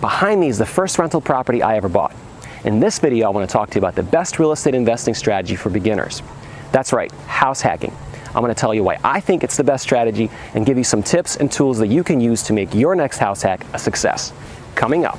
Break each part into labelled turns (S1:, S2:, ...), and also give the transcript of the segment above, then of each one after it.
S1: Behind me is the first rental property I ever bought. In this video, I want to talk to you about the best real estate investing strategy for beginners. That's right, house hacking. I'm going to tell you why I think it's the best strategy and give you some tips and tools that you can use to make your next house hack a success. Coming up.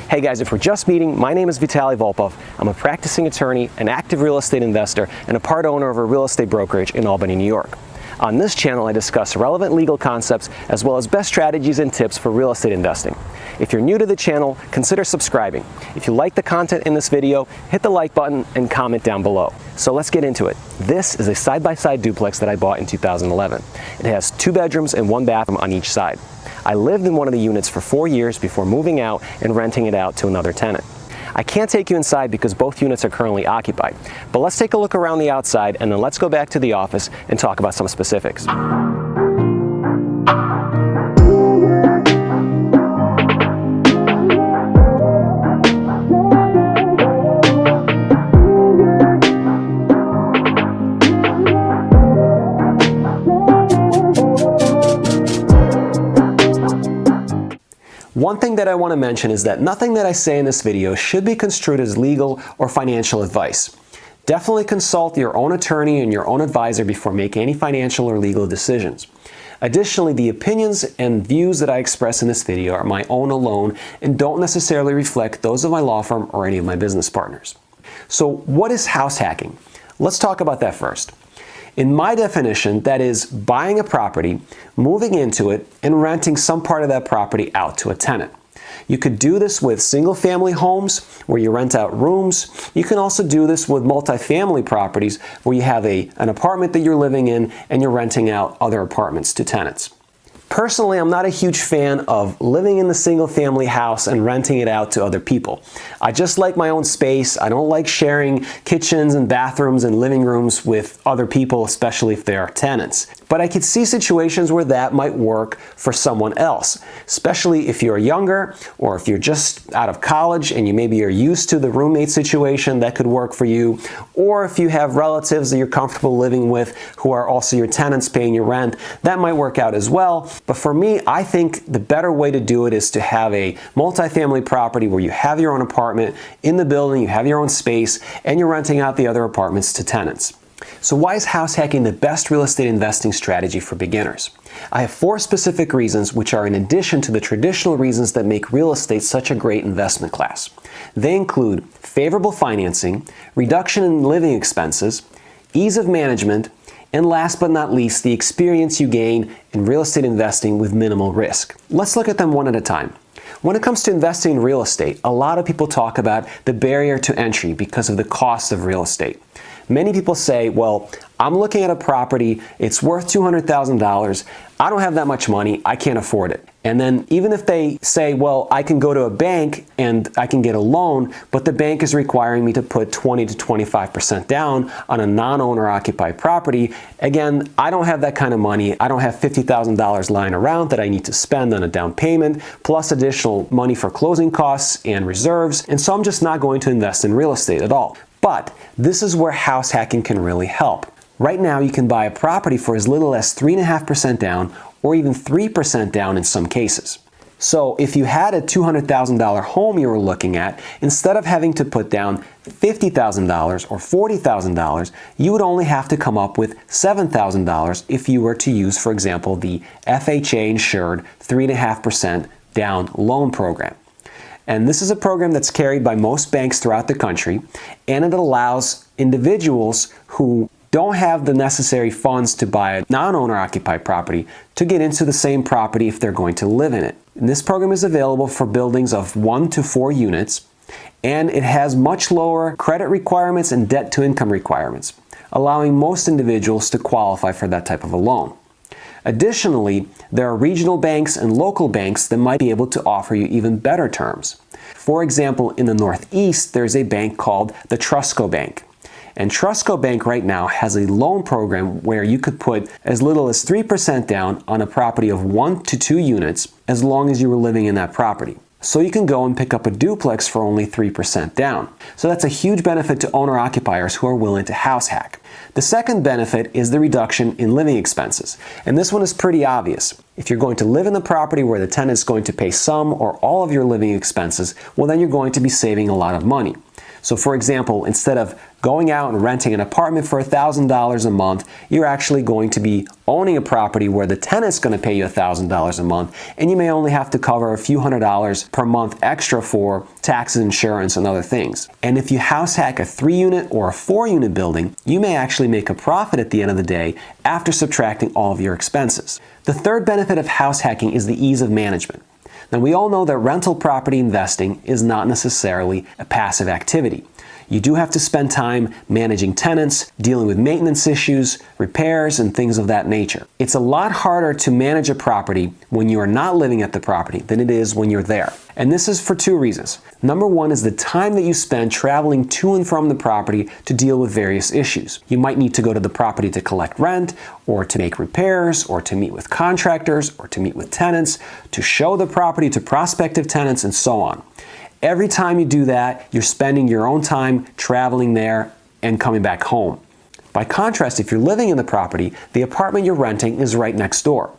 S1: Hey guys, if we're just meeting, my name is Vitaly Volpov. I'm a practicing attorney, an active real estate investor, and a part owner of a real estate brokerage in Albany, New York. On this channel, I discuss relevant legal concepts as well as best strategies and tips for real estate investing. If you're new to the channel, consider subscribing. If you like the content in this video, hit the like button and comment down below. So let's get into it. This is a side-by-side duplex that I bought in 2011. It has 2 bedrooms and 1 bathroom on each side. I lived in one of the units for 4 years before moving out and renting it out to another tenant. I can't take you inside because both units are currently occupied, but let's take a look around the outside and then let's go back to the office and talk about some specifics. One thing that I want to mention is that nothing that I say in this video should be construed as legal or financial advice. Definitely consult your own attorney and your own advisor before making any financial or legal decisions. Additionally, the opinions and views that I express in this video are my own alone and don't necessarily reflect those of my law firm or any of my business partners. So what is house hacking? Let's talk about that first. In my definition, that is buying a property, moving into it, and renting some part of that property out to a tenant. You could do this with single-family homes where you rent out rooms. You can also do this with multifamily properties where you have an apartment that you're living in and you're renting out other apartments to tenants. Personally, I'm not a huge fan of living in the single-family house and renting it out to other people. I just like my own space. I don't like sharing kitchens and bathrooms and living rooms with other people, especially if they are tenants. But I could see situations where that might work for someone else, especially if you're younger or if you're just out of college and maybe you're used to the roommate situation. That could work for you. Or if you have relatives that you're comfortable living with who are also your tenants paying your rent, that might work out as well. But for me, I think the better way to do it is to have a multifamily property where you have your own apartment in the building, you have your own space, and you're renting out the other apartments to tenants. So why is house hacking the best real estate investing strategy for beginners? I have 4 specific reasons which are in addition to the traditional reasons that make real estate such a great investment class. They include favorable financing, reduction in living expenses, ease of management, and last but not least, the experience you gain in real estate investing with minimal risk. Let's look at them one at a time. When it comes to investing in real estate, a lot of people talk about the barrier to entry because of the cost of real estate. Many people say, well, I'm looking at a property, it's worth $200,000, I don't have that much money, I can't afford it. And then even if they say, well, I can go to a bank and I can get a loan, but the bank is requiring me to put 20 to 25% down on a non-owner occupied property, again, I don't have that kind of money. I don't have $50,000 lying around that I need to spend on a down payment, plus additional money for closing costs and reserves, and so I'm just not going to invest in real estate at all. But this is where house hacking can really help. Right now, you can buy a property for as little as 3.5% down or even 3% down in some cases. So if you had a $200,000 home you were looking at, instead of having to put down $50,000 or $40,000, you would only have to come up with $7,000 if you were to use, for example, the FHA-insured 3.5% down loan program. And this is a program that's carried by most banks throughout the country, and it allows individuals who don't have the necessary funds to buy a non-owner occupied property to get into the same property if they're going to live in it. And this program is available for buildings of 1 to 4 units, and it has much lower credit requirements and debt to income requirements, allowing most individuals to qualify for that type of a loan. Additionally, there are regional banks and local banks that might be able to offer you even better terms. For example, in the Northeast, there's a bank called the Trustco Bank. And Trustco Bank right now has a loan program where you could put as little as 3% down on a property of 1 to 2 units as long as you were living in that property. So you can go and pick up a duplex for only 3% down. So that's a huge benefit to owner-occupiers who are willing to house hack. The second benefit is the reduction in living expenses. And this one is pretty obvious. If you're going to live in the property where the tenant is going to pay some or all of your living expenses, well then you're going to be saving a lot of money. So for example, instead of going out and renting an apartment for $1,000 a month, you're actually going to be owning a property where the tenant's going to pay you $1,000 a month, and you may only have to cover a few $100s per month extra for taxes, insurance, and other things. And if you house hack a 3-unit or a 4-unit building, you may actually make a profit at the end of the day after subtracting all of your expenses. The third benefit of house hacking is the ease of management. Now, we all know that rental property investing is not necessarily a passive activity. You do have to spend time managing tenants, dealing with maintenance issues, repairs, and things of that nature. It's a lot harder to manage a property when you are not living at the property than it is when you're there. And this is for 2 reasons. Number 1 is the time that you spend traveling to and from the property to deal with various issues. You might need to go to the property to collect rent, or to make repairs, or to meet with contractors, or to meet with tenants, to show the property to prospective tenants, and so on. Every time you do that, you're spending your own time traveling there and coming back home. By contrast, if you're living in the property, the apartment you're renting is right next door.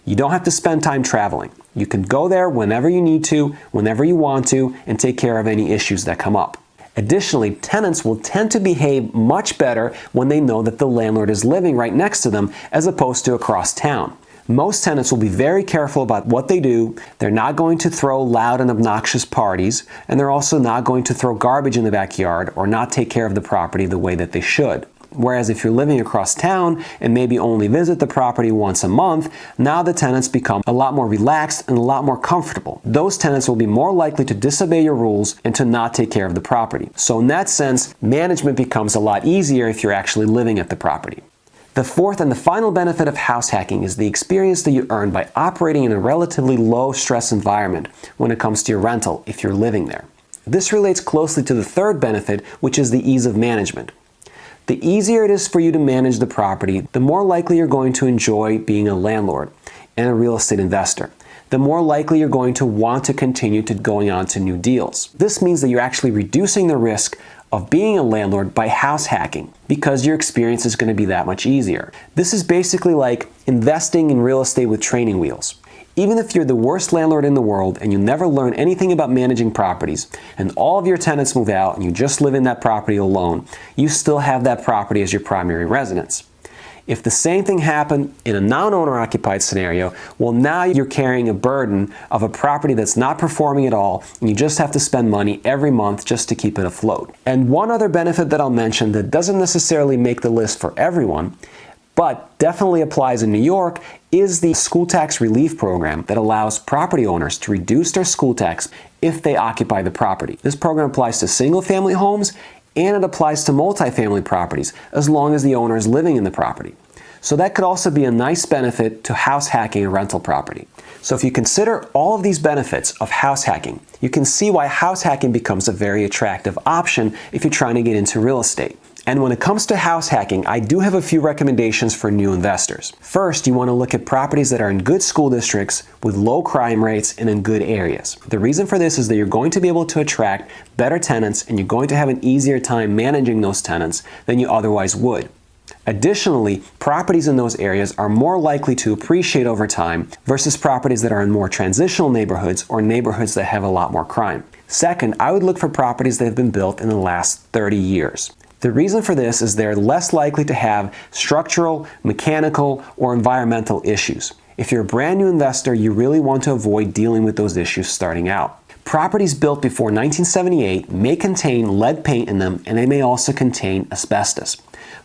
S1: You don't have to spend time traveling. You can go there whenever you need to, whenever you want to, and take care of any issues that come up. Additionally, tenants will tend to behave much better when they know that the landlord is living right next to them as opposed to across town. Most tenants will be very careful about what they do. They're not going to throw loud and obnoxious parties, and they're also not going to throw garbage in the backyard or not take care of the property the way that they should. Whereas if you're living across town and maybe only visit the property once a month, now the tenants become a lot more relaxed and a lot more comfortable. Those tenants will be more likely to disobey your rules and to not take care of the property. So in that sense, management becomes a lot easier if you're actually living at the property. The fourth and the final benefit of house hacking is the experience that you earn by operating in a relatively low stress environment when it comes to your rental if you're living there. This relates closely to the third benefit, which is the ease of management. The easier it is for you to manage the property, the more likely you're going to enjoy being a landlord and a real estate investor. The more likely you're going to want to continue to going on to new deals. This means that you're actually reducing the risk of being a landlord by house hacking because your experience is going to be that much easier. This is basically like investing in real estate with training wheels. Even if you're the worst landlord in the world and you never learn anything about managing properties and all of your tenants move out and you just live in that property alone, you still have that property as your primary residence. If the same thing happened in a non-owner occupied scenario, well, now you're carrying a burden of a property that's not performing at all, and you just have to spend money every month just to keep it afloat. And one other benefit that I'll mention that doesn't necessarily make the list for everyone, but definitely applies in New York, is the school tax relief program that allows property owners to reduce their school tax if they occupy the property. This program applies to single-family homes and it applies to multifamily properties as long as the owner is living in the property. So that could also be a nice benefit to house hacking a rental property. So if you consider all of these benefits of house hacking, you can see why house hacking becomes a very attractive option if you're trying to get into real estate. And when it comes to house hacking, I do have a few recommendations for new investors. First, you want to look at properties that are in good school districts with low crime rates and in good areas. The reason for this is that you're going to be able to attract better tenants and you're going to have an easier time managing those tenants than you otherwise would. Additionally, properties in those areas are more likely to appreciate over time versus properties that are in more transitional neighborhoods or neighborhoods that have a lot more crime. Second, I would look for properties that have been built in the last 30 years. The reason for this is they're less likely to have structural, mechanical, or environmental issues. If you're a brand new investor, you really want to avoid dealing with those issues starting out. Properties built before 1978 may contain lead paint in them, and they may also contain asbestos.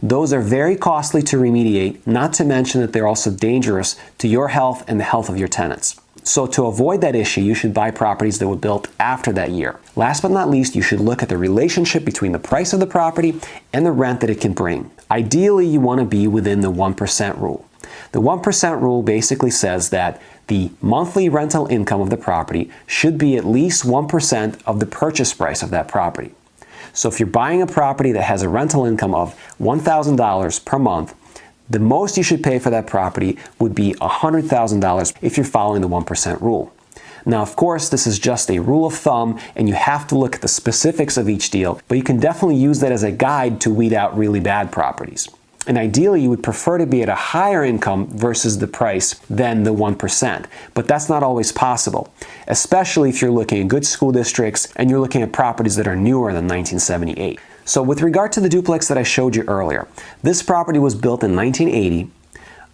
S1: Those are very costly to remediate, not to mention that they're also dangerous to your health and the health of your tenants. So to avoid that issue, you should buy properties that were built after that year. Last but not least, you should look at the relationship between the price of the property and the rent that it can bring. Ideally, you want to be within the 1% rule. The 1% rule basically says that the monthly rental income of the property should be at least 1% of the purchase price of that property. So if you're buying a property that has a rental income of $1,000 per month, the most you should pay for that property would be $100,000 if you're following the 1% rule. Now, of course, this is just a rule of thumb, and you have to look at the specifics of each deal, but you can definitely use that as a guide to weed out really bad properties. And ideally, you would prefer to be at a higher income versus the price than the 1%, but that's not always possible, especially if you're looking at good school districts and you're looking at properties that are newer than 1978. So with regard to the duplex that I showed you earlier, this property was built in 1980.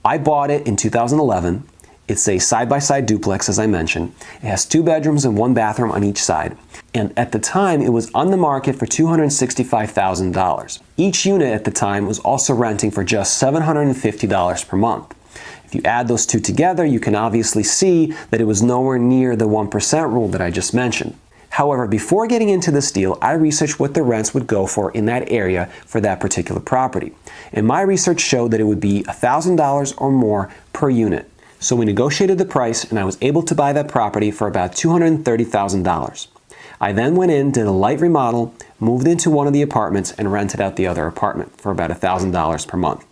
S1: I bought it in 2011. It's a side-by-side duplex, as I mentioned. It has 2 bedrooms and 1 bathroom on each side. And at the time, it was on the market for $265,000. Each unit at the time was also renting for just $750 per month. If you add those two together, you can obviously see that it was nowhere near the 1% rule that I just mentioned. However, before getting into this deal, I researched what the rents would go for in that area for that particular property. And my research showed that it would be $1,000 or more per unit. So we negotiated the price, and I was able to buy that property for about $230,000. I then went in, did a light remodel, moved into one of the apartments, and rented out the other apartment for about $1,000 per month.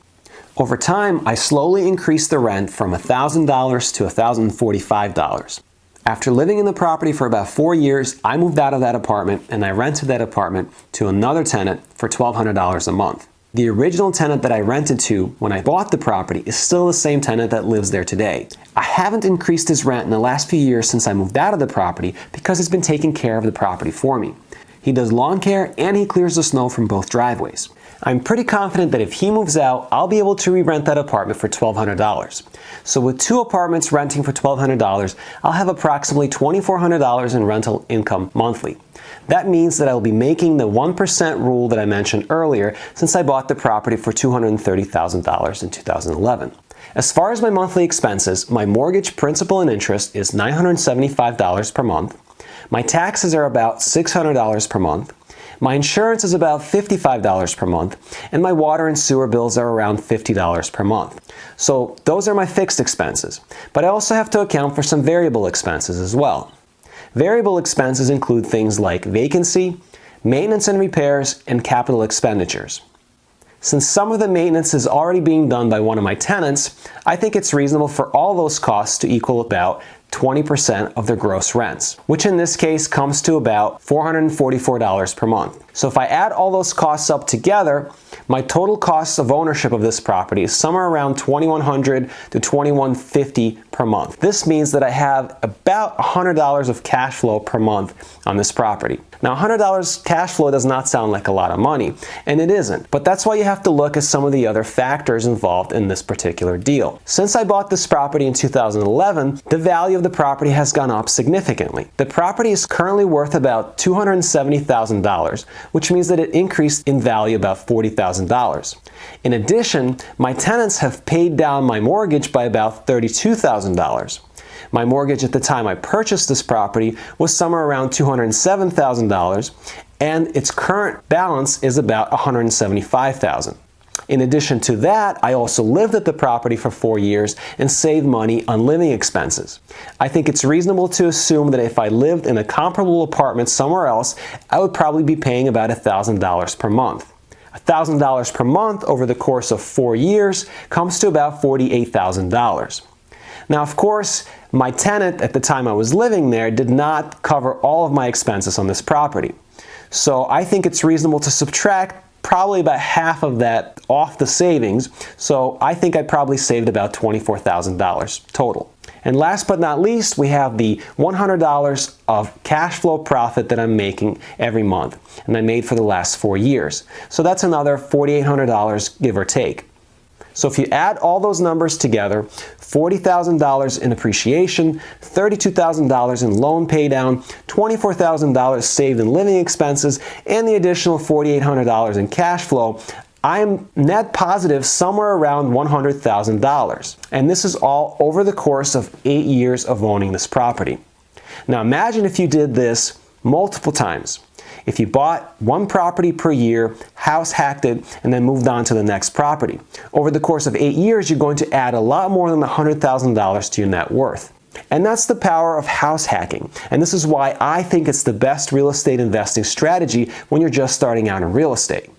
S1: Over time, I slowly increased the rent from $1,000 to $1,045. After living in the property for about 4 years, I moved out of that apartment and I rented that apartment to another tenant for $1,200 a month. The original tenant that I rented to when I bought the property is still the same tenant that lives there today. I haven't increased his rent in the last few years since I moved out of the property because he's been taking care of the property for me. He does lawn care and he clears the snow from both driveways. I'm pretty confident that if he moves out, I'll be able to re-rent that apartment for $1,200. So with 2 apartments renting for $1,200, I'll have approximately $2,400 in rental income monthly. That means that I'll be making the 1% rule that I mentioned earlier since I bought the property for $230,000 in 2011. As far as my monthly expenses, my mortgage principal and interest is $975 per month. My taxes are about $600 per month. My insurance is about $55 per month, and my water and sewer bills are around $50 per month. So those are my fixed expenses, but I also have to account for some variable expenses as well. Variable expenses include things like vacancy, maintenance and repairs, and capital expenditures. Since some of the maintenance is already being done by one of my tenants, I think it's reasonable for all those costs to equal about 20% of their gross rents, which in this case comes to about $444 per month. So if I add all those costs up together, my total cost of ownership of this property is somewhere around $2,100 to $2,150 per month. This means that I have about $100 of cash flow per month on this property. Now, $100 cash flow does not sound like a lot of money, and it isn't, but that's why you have to look at some of the other factors involved in this particular deal. Since I bought this property in 2011, the value of the property has gone up significantly. The property is currently worth about $270,000, which means that it increased in value about $40,000. In addition, my tenants have paid down my mortgage by about $32,000. My mortgage at the time I purchased this property was somewhere around $207,000, and its current balance is about $175,000. In addition to that, I also lived at the property for 4 years and saved money on living expenses. I think it's reasonable to assume that if I lived in a comparable apartment somewhere else, I would probably be paying about $1,000 per month. $1,000 per month over the course of 4 years comes to about $48,000. Now, of course, my tenant at the time I was living there did not cover all of my expenses on this property. So I think it's reasonable to subtract probably about half of that off the savings. So I think I probably saved about $24,000 total. And last but not least, we have the $100 of cash flow profit that I'm making every month, and I made for the last 4 years. So that's another $4,800 give or take. So if you add all those numbers together, $40,000 in appreciation, $32,000 in loan paydown, $24,000 saved in living expenses, and the additional $4,800 in cash flow, I am net positive somewhere around $100,000. And this is all over the course of 8 years of owning this property. Now imagine if you did this multiple times. If you bought one property per year, house hacked it, and then moved on to the next property. Over the course of 8 years, you're going to add a lot more than $100,000 to your net worth. And that's the power of house hacking. And this is why I think it's the best real estate investing strategy when you're just starting out in real estate.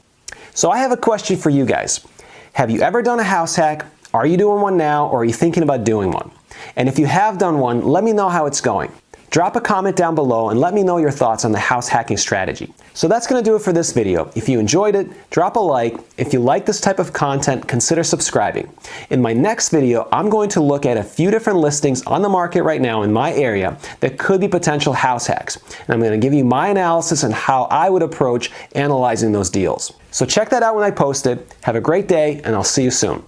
S1: So I have a question for you guys. Have you ever done a house hack? Are you doing one now, or are you thinking about doing one? And if you have done one, let me know how it's going. Drop a comment down below and let me know your thoughts on the house hacking strategy. So that's going to do it for this video. If you enjoyed it, drop a like. If you like this type of content, consider subscribing. In my next video, I'm going to look at a few different listings on the market right now in my area that could be potential house hacks. And I'm going to give you my analysis on how I would approach analyzing those deals. So check that out when I post it. Have a great day, and I'll see you soon.